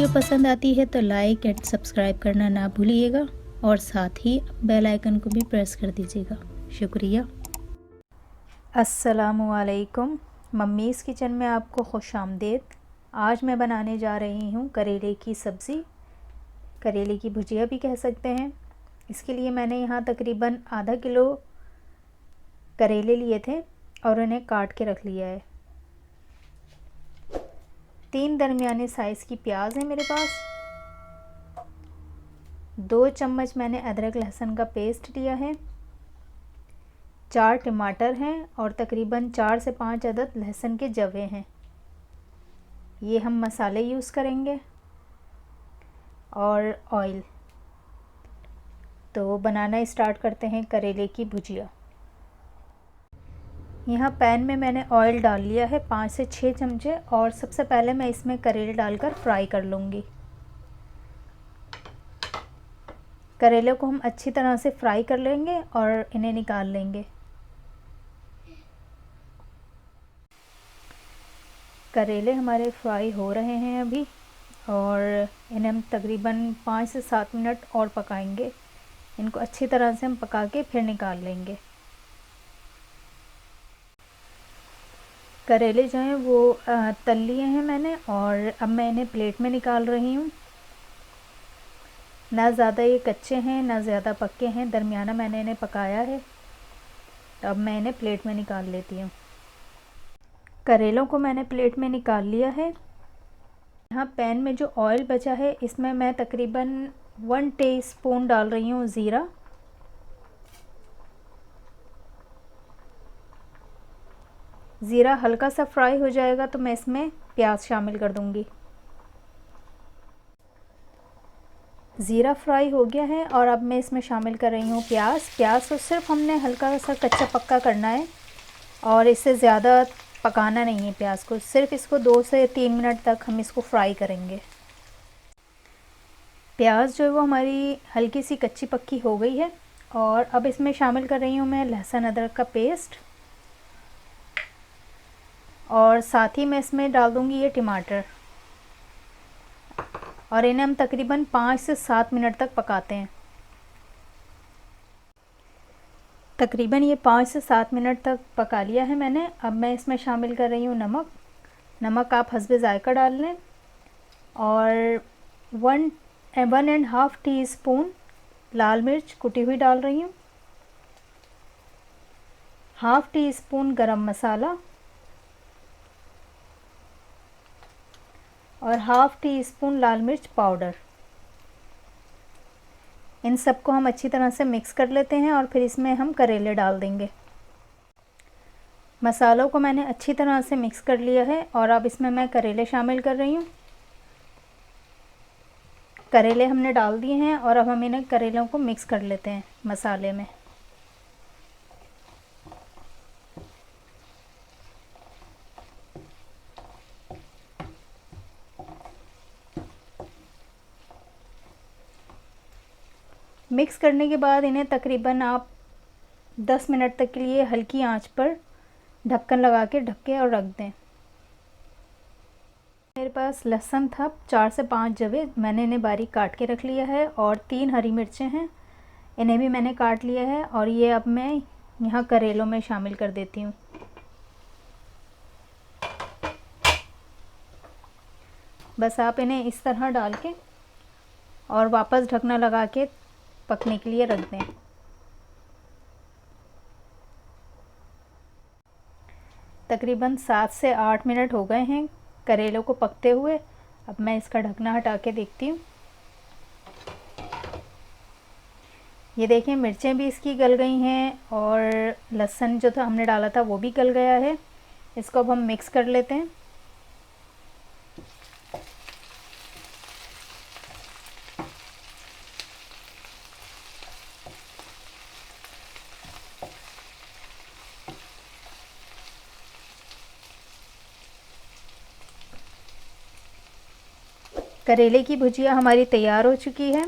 Video पसंद आती है तो लाइक एंड सब्सक्राइब करना ना भूलिएगा और साथ ही बेल आइकन को भी प्रेस कर दीजिएगा। शुक्रिया। अस्सलामुअलैकुम, मम्मीज़ किचन में आपको खुशामदीद। आज मैं बनाने जा रही हूँ करेले की सब्ज़ी, करेले की भुजिया भी कह सकते हैं। इसके लिए मैंने यहाँ तकरीबन आधा किलो करेले लिए थे और उन्हें काट के रख लिया है। 3 दरमियाने साइज़ की प्याज है मेरे पास। 2 चम्मच मैंने अदरक लहसुन का पेस्ट लिया है। 4 टमाटर हैं और तकरीबन 4 से 5 अदद लहसुन के जवे हैं। ये हम मसाले यूज़ करेंगे और ऑयल। तो बनाना स्टार्ट करते हैं करेले की भुजिया। यहाँ पैन में मैंने ऑयल डाल लिया है 5 से 6 चमचे और सबसे पहले मैं इसमें करेले डालकर फ्राई कर लूँगी। करेले को हम अच्छी तरह से फ्राई कर लेंगे और इन्हें निकाल लेंगे। करेले हमारे फ्राई हो रहे हैं अभी और इन्हें हम तकरीबन 5 से 7 मिनट और पकाएंगे। इनको अच्छी तरह से हम पका के फिर निकाल लेंगे। करेले जो हैं वो तल लिए हैं मैंने और अब मैं इन्हें प्लेट में निकाल रही हूँ। ना ज़्यादा ये कच्चे हैं ना ज़्यादा पक्के हैं, दरमियाना मैंने इन्हें पकाया है। तो अब मैं इन्हें प्लेट में निकाल लेती हूँ। करेलों को मैंने प्लेट में निकाल लिया है। यहाँ पैन में जो ऑयल बचा है इसमें मैं तकरीबन 1 टीस्पून डाल रही हूँ ज़ीरा। ज़ीरा हल्का सा फ्राई हो जाएगा तो मैं इसमें प्याज शामिल कर दूँगी। ज़ीरा फ्राई हो गया है और अब मैं इसमें शामिल कर रही हूँ प्याज को सिर्फ हमने हल्का सा कच्चा पक्का करना है और इससे ज़्यादा पकाना नहीं है प्याज को। सिर्फ इसको 2 से 3 मिनट तक हम इसको फ्राई करेंगे। प्याज जो है वो हमारी हल्की सी कच्ची पक्की हो गई है और अब इसमें शामिल कर रही हूँ मैं लहसुन अदरक का पेस्ट और साथ ही मैं इसमें डाल दूँगी ये टमाटर और इन्हें हम तकरीबन 5 से 7 मिनट तक पकाते हैं। तकरीबन ये 5 से 7 मिनट तक पका लिया है मैंने। अब मैं इसमें शामिल कर रही हूँ नमक आप हस्बे ज़ायका डाल लें और 1.5 टीस्पून लाल मिर्च कुटी हुई डाल रही हूँ। ½ टीस्पून गरम मसाला और ½ टीस्पून लाल मिर्च पाउडर। इन सबको हम अच्छी तरह से मिक्स कर लेते हैं और फिर इसमें हम करेले डाल देंगे। मसालों को मैंने अच्छी तरह से मिक्स कर लिया है और अब इसमें मैं करेले शामिल कर रही हूँ। करेले हमने डाल दिए हैं और अब हम इन्हें करेलों को मिक्स कर लेते हैं मसाले में। मिक्स करने के बाद इन्हें तकरीबन आप 10 मिनट तक के लिए हल्की आंच पर ढक्कन लगा के ढक के और रख दें। मेरे पास लहसुन था 4 से 5 जवे, मैंने इन्हें बारीक काट के रख लिया है और 3 हरी मिर्चें हैं, इन्हें भी मैंने काट लिया है और ये अब मैं यहाँ करेलों में शामिल कर देती हूँ। बस आप इन्हें इस तरह डाल के और वापस ढकना लगा के पकने के लिए रख दें। तकरीबन 7 से 8 मिनट हो गए हैं करेलों को पकते हुए। अब मैं इसका ढकना हटा के देखती हूँ। ये देखें मिर्चें भी इसकी गल गई हैं और लहसुन जो था हमने डाला था वो भी गल गया है। इसको अब हम मिक्स कर लेते हैं। करेले की भुजिया हमारी तैयार हो चुकी है।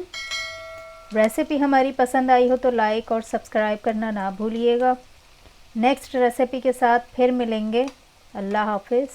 रेसिपी हमारी पसंद आई हो तो लाइक और सब्सक्राइब करना ना भूलिएगा। नेक्स्ट रेसिपी के साथ फिर मिलेंगे। अल्लाह हाफिज़।